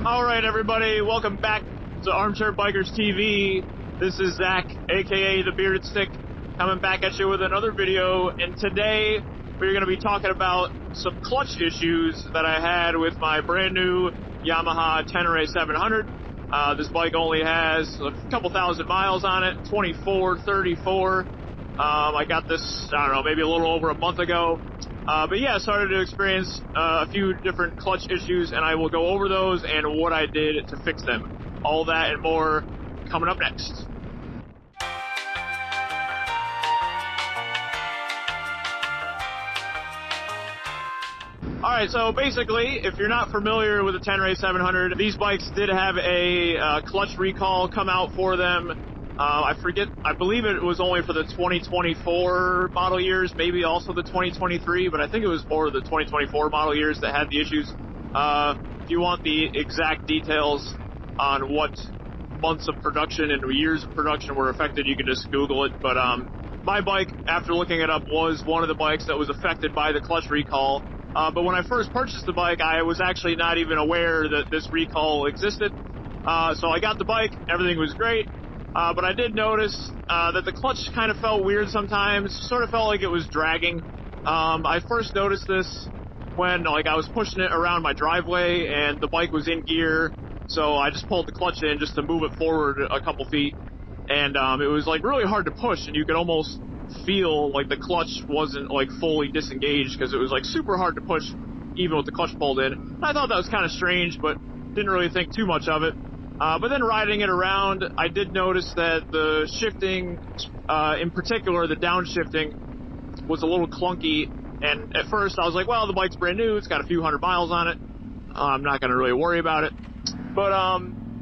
All right, everybody, welcome back to Armchair Bikers TV. This is Zach, aka the Bearded Stick, coming back at you with another video. And today we're going to be talking about some clutch issues that I had with my brand new Yamaha Tenere 700. This bike only has a couple thousand miles on it, 2434. I got this, I don't know, maybe a little over a month ago. But yeah, I started to experience a few different clutch issues, and I will go over those and what I did to fix them. All that and more coming up next. Alright, so basically, if you're not familiar with the Tenere 700, these bikes did have a clutch recall come out for them. I believe it was only for the 2024 model years, maybe also the 2023, but I think it was more the 2024 model years that had the issues. If you want the exact details on what months of production and years of production were affected, you can just Google it. But my bike, after looking it up, was one of the bikes that was affected by the clutch recall. But when I first purchased the bike, I was actually not even aware that this recall existed. So I got the bike, everything was great. But I did notice that the clutch kind of felt weird sometimes, sort of felt like it was dragging. I first noticed this when I was pushing it around my driveway and the bike was in gear, so I just pulled the clutch in just to move it forward a couple feet. And it was really hard to push, and you could almost feel like the clutch wasn't fully disengaged because it was super hard to push even with the clutch pulled in. I thought that was kind of strange, but didn't really think too much of it. But then riding it around, I did notice that the shifting, in particular the downshiffting, was a little clunky. And at first I was like, well, the bike's brand new, it's got a few hundred miles on it, I'm not going to really worry about it. But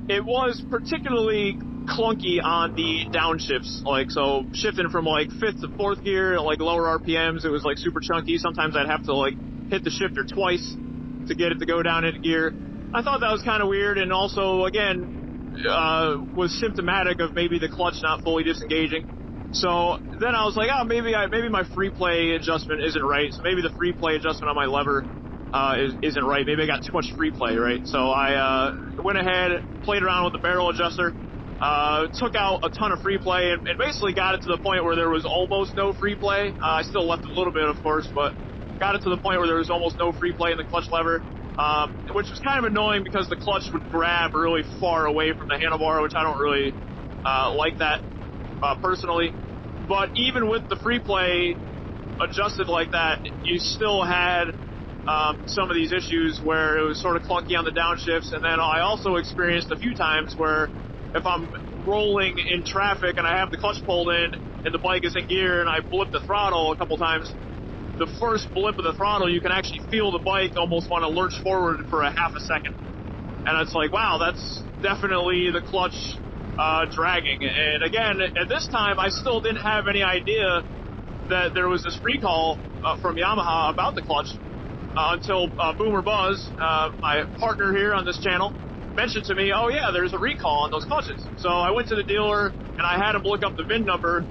it was particularly clunky on the downshifts, so shifting from 5th to 4th gear at lower RPMs, it was super chunky. Sometimes I'd have to hit the shifter twice to get it to go down into gear. I thought that was kind of weird, and also, again, was symptomatic of maybe the clutch not fully disengaging. So then I was like, oh, maybe my free play adjustment isn't right. So maybe the free play adjustment on my lever isn't right. Maybe I got too much free play, right? So I went ahead, played around with the barrel adjuster, took out a ton of free play, and basically got it to the point where there was almost no free play. I still left a little bit, of course, but got it to the point where there was almost no free play in the clutch lever. Which was kind of annoying because the clutch would grab really far away from the handlebar, which I don't really like that personally. But even with the free play adjusted like that, you still had some of these issues where it was sort of clunky on the downshifts. And then I also experienced a few times where if I'm rolling in traffic and I have the clutch pulled in and the bike is in gear and I blip the throttle a couple times, the first blip of the throttle, you can actually feel the bike almost want to lurch forward for a half a second. And it's like, wow, that's definitely the clutch dragging. And again, at this time, I still didn't have any idea that there was this recall from Yamaha about the clutch until Boomer Buzz, my partner here on this channel, mentioned to me, oh yeah, there's a recall on those clutches. So I went to the dealer and I had him look up the VIN number,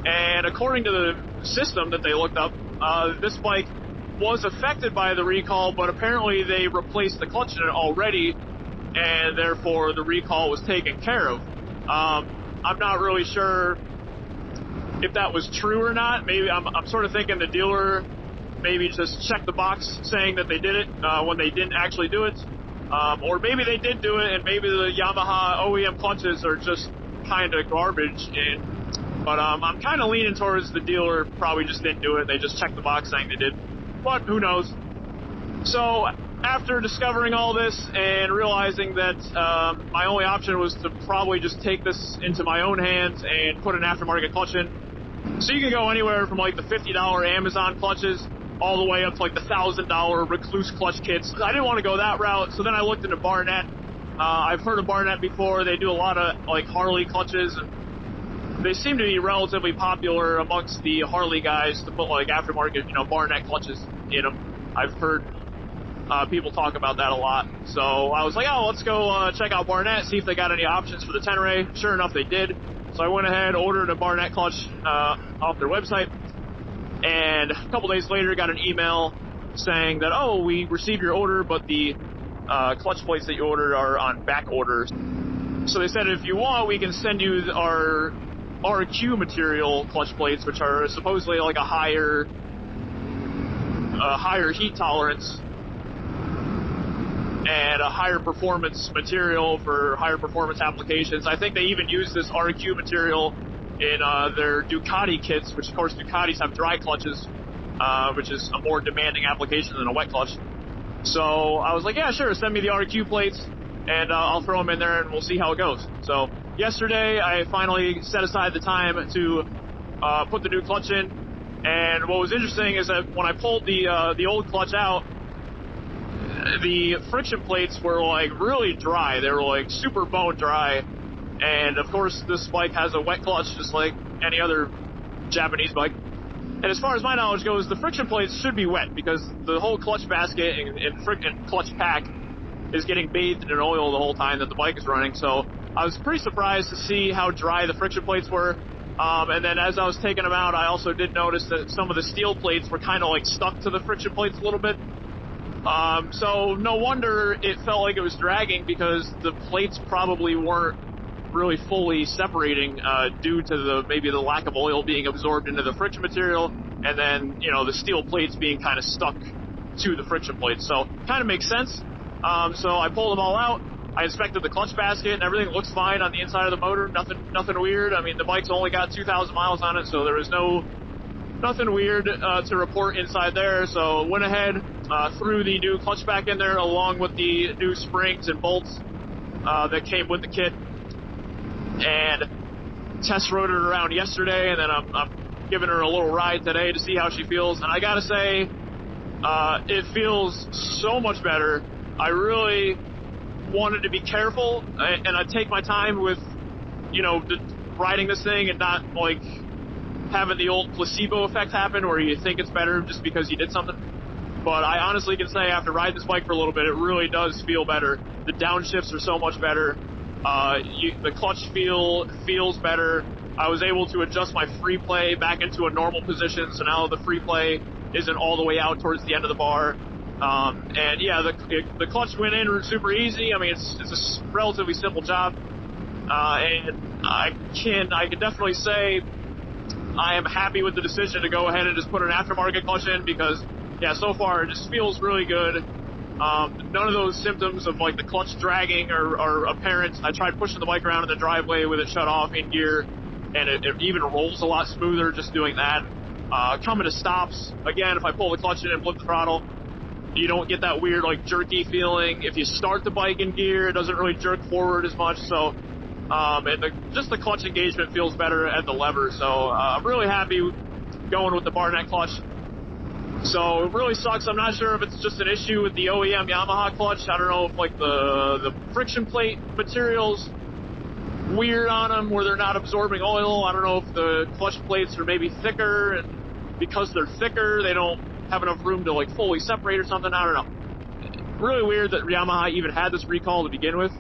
and according to the system that they looked up, this bike was affected by the recall, but apparently they replaced the clutch in it already, and therefore the recall was taken care of. I'm not really sure if that was true or not. Maybe I'm sort of thinking the dealer maybe just checked the box saying that they did it when they didn't actually do it. Or maybe they did do it, and maybe the Yamaha OEM clutches are just kind of garbage. But I'm kind of leaning towards the dealer probably just didn't do it. They just checked the box saying they did. But who knows? So after discovering all this and realizing that my only option was to probably just take this into my own hands and put an aftermarket clutch in. So you can go anywhere from the $50 Amazon clutches all the way up to the $1,000 Recluse clutch kits. I didn't want to go that route, so then I looked into Barnett. I've heard of Barnett before. They do a lot of Harley clutches, and they seem to be relatively popular amongst the Harley guys to put aftermarket, Barnett clutches in them. I've heard people talk about that a lot. So I was like, oh, let's go check out Barnett, see if they got any options for the Tenere. Sure enough, they did. So I went ahead, ordered a Barnett clutch off their website, and a couple days later got an email saying that, oh, we received your order, but the clutch plates that you ordered are on back order. So they said if you want, we can send you our RQ material clutch plates, which are supposedly like a higher heat tolerance and a higher performance material for higher performance applications. I think they even use this RQ material in their Ducati kits, which of course Ducatis have dry clutches, which is a more demanding application than a wet clutch. So I was like, yeah, sure, send me the RQ plates, and I'll throw them in there, and we'll see how it goes. So yesterday, I finally set aside the time to put the new clutch in, and what was interesting is that when I pulled the old clutch out, the friction plates were like really dry. They were like super bone dry, and of course, this bike has a wet clutch just like any other Japanese bike. And as far as my knowledge goes, the friction plates should be wet because the whole clutch basket and clutch pack is getting bathed in oil the whole time that the bike is running. So I was pretty surprised to see how dry the friction plates were. And then as I was taking them out, I also did notice that some of the steel plates were kind of like stuck to the friction plates a little bit. So no wonder it felt like it was dragging, because the plates probably weren't really fully separating due to maybe the lack of oil being absorbed into the friction material, and then, you know, the steel plates being kind of stuck to the friction plates. So kind of makes sense. So I pulled them all out. I inspected the clutch basket, and everything looks fine on the inside of the motor. Nothing weird. I mean, the bike's only got 2,000 miles on it, so there was nothing weird to report inside there. So went ahead, threw the new clutch back in there along with the new springs and bolts that came with the kit, and test rode it around yesterday, and then I'm giving her a little ride today to see how she feels. And I gotta say, it feels so much better. I really wanted to be careful, and I take my time with, you know, riding this thing and not like having the old placebo effect happen where you think it's better just because you did something. But I honestly can say after riding this bike for a little bit, it really does feel better. The downshifts are so much better. The clutch feels better. I was able to adjust my free play back into a normal position, so now the free play isn't all the way out towards the end of the bar. And yeah, the clutch went in super easy. I mean, it's a relatively simple job. And I can definitely say I am happy with the decision to go ahead and just put an aftermarket clutch in, because yeah, so far it just feels really good. None of those symptoms of like the clutch dragging are apparent. I tried pushing the bike around in the driveway with it shut off in gear, and it even rolls a lot smoother just doing that. Coming to stops, again, if I pull the clutch in and flip the throttle, you don't get that weird like jerky feeling. If you start the bike in gear, it doesn't really jerk forward as much. So, and just the clutch engagement feels better at the lever. So I'm really happy going with the Barnett clutch. So it really sucks. I'm not sure if it's just an issue with the OEM Yamaha clutch. I don't know if like the friction plate materials weird on them where they're not absorbing oil. I don't know if the clutch plates are maybe thicker, and because they're thicker, they don't have enough room to like fully separate or something. I don't know. Really weird that Yamaha even had this recall to begin with.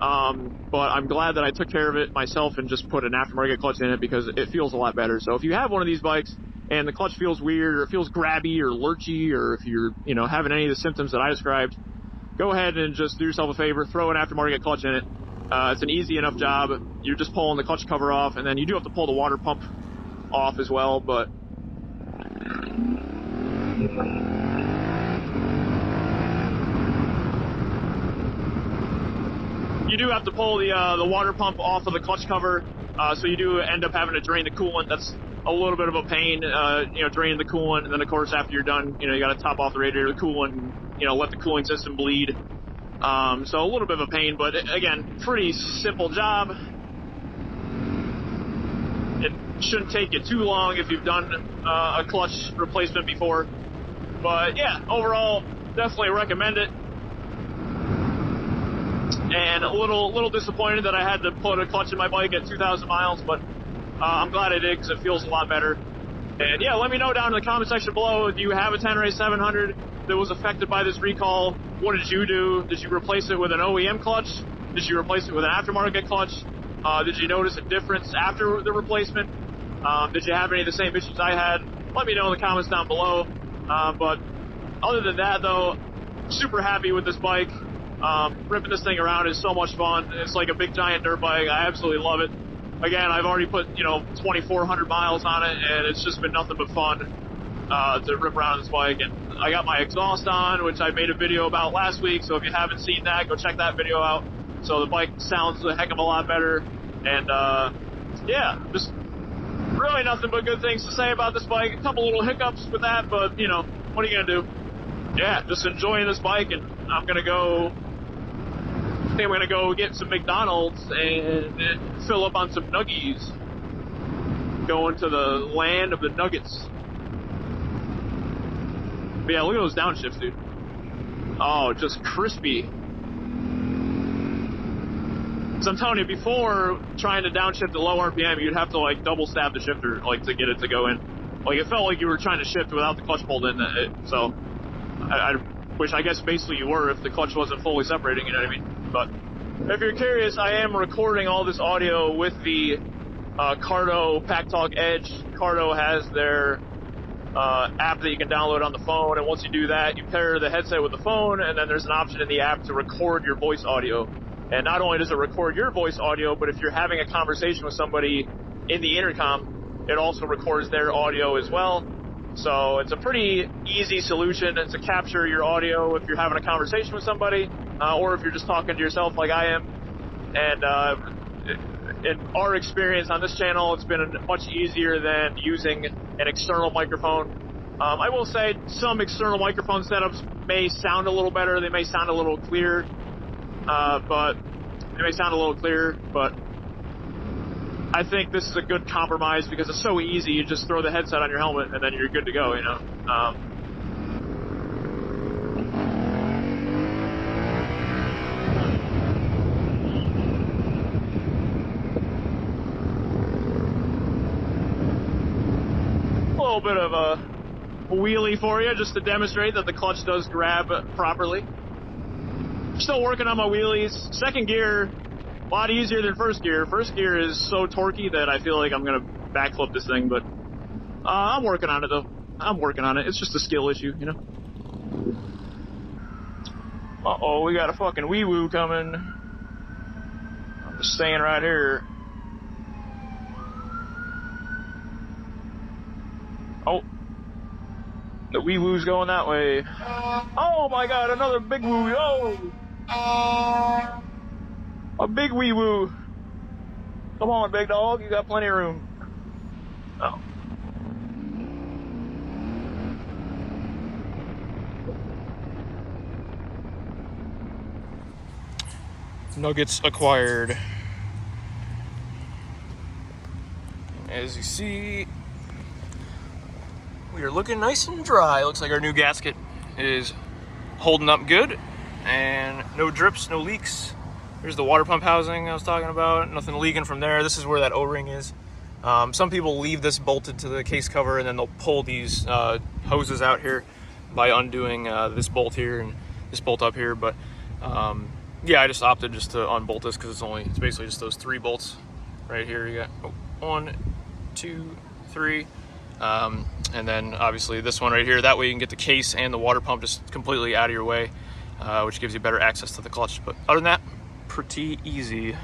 But I'm glad that I took care of it myself and just put an aftermarket clutch in it, because it feels a lot better. So if you have one of these bikes and the clutch feels weird, or it feels grabby or lurchy, or if you're, you know, having any of the symptoms that I described, go ahead and just do yourself a favor, throw an aftermarket clutch in it. It's an easy enough job. You're just pulling the clutch cover off, and then you do have to pull the water pump off as well, but you do have to pull the water pump off of the clutch cover, so you do end up having to drain the coolant. That's a little bit of a pain, you know, draining the coolant, and then of course after you're done, you know, you got to top off the radiator, the coolant, and, you know, let the cooling system bleed. So a little bit of a pain, but again, pretty simple job. It shouldn't take you too long if you've done a clutch replacement before. But yeah, overall, definitely recommend it. And a little disappointed that I had to put a clutch in my bike at 2,000 miles, but I'm glad I did, because it feels a lot better. And yeah, let me know down in the comment section below if you have a Tenere 700 that was affected by this recall. What did you do? Did you replace it with an OEM clutch? Did you replace it with an aftermarket clutch? Did you notice a difference after the replacement? Did you have any of the same issues I had? Let me know in the comments down below. But other than that, though, super happy with this bike. Ripping this thing around is so much fun. It's like a big giant dirt bike. I absolutely love it. Again, I've already put, 2,400 miles on it, and it's just been nothing but fun to rip around this bike. And I got my exhaust on, which I made a video about last week, so if you haven't seen that, go check that video out. So the bike sounds a heck of a lot better. And yeah, just really nothing but good things to say about this bike. A couple little hiccups with that, but, what are you going to do? Yeah, just enjoying this bike, and I think I'm gonna go get some McDonald's and fill up on some nuggies. Going to the land of the nuggets. But yeah, look at those downshifts, dude. Oh, just crispy. So I'm telling you, before trying to downshift at low RPM, you'd have to like double stab the shifter to get it to go in. Like it felt like you were trying to shift without the clutch pulled in. So which I guess basically you were if the clutch wasn't fully separating, you know what I mean? But if you're curious, I am recording all this audio with the Cardo Pack Talk Edge. Cardo has their app that you can download on the phone, and once you do that, you pair the headset with the phone, and then there's an option in the app to record your voice audio. And not only does it record your voice audio, but if you're having a conversation with somebody in the intercom, it also records their audio as well. So it's a pretty easy solution to capture your audio if you're having a conversation with somebody, or if you're just talking to yourself like I am. And in our experience on this channel, it's been much easier than using an external microphone. I will say some external microphone setups may sound a little better. They may sound a little clearer, but I think this is a good compromise because it's so easy. You just throw the headset on your helmet and then you're good to go, A little bit of a wheelie for you just to demonstrate that the clutch does grab properly. Still working on my wheelies. Second gear, a lot easier than first gear. First gear is so torquey that I feel like I'm going to backflip this thing, but I'm working on it, though. I'm working on it. It's just a skill issue, Uh-oh, we got a fucking wee-woo coming. I'm just saying right here. Oh. The wee-woo's going that way. Oh, my God, another big woo. Oh! A big wee woo. Come on, big dog. You got plenty of room. Oh. Nuggets acquired. As you see, we are looking nice and dry. Looks like our new gasket is holding up good. And no drips, no leaks. Here's the water pump housing I was talking about. Nothing leaking from there. This is where that O-ring is. Some people leave this bolted to the case cover and then they'll pull these hoses out here by undoing this bolt here and this bolt up here. But yeah, I just opted just to unbolt this because it's basically just those 3 bolts right here. You got 1, 2, 3. And then obviously this one right here. That way you can get the case and the water pump just completely out of your way, which gives you better access to the clutch. But other than that, pretty easy.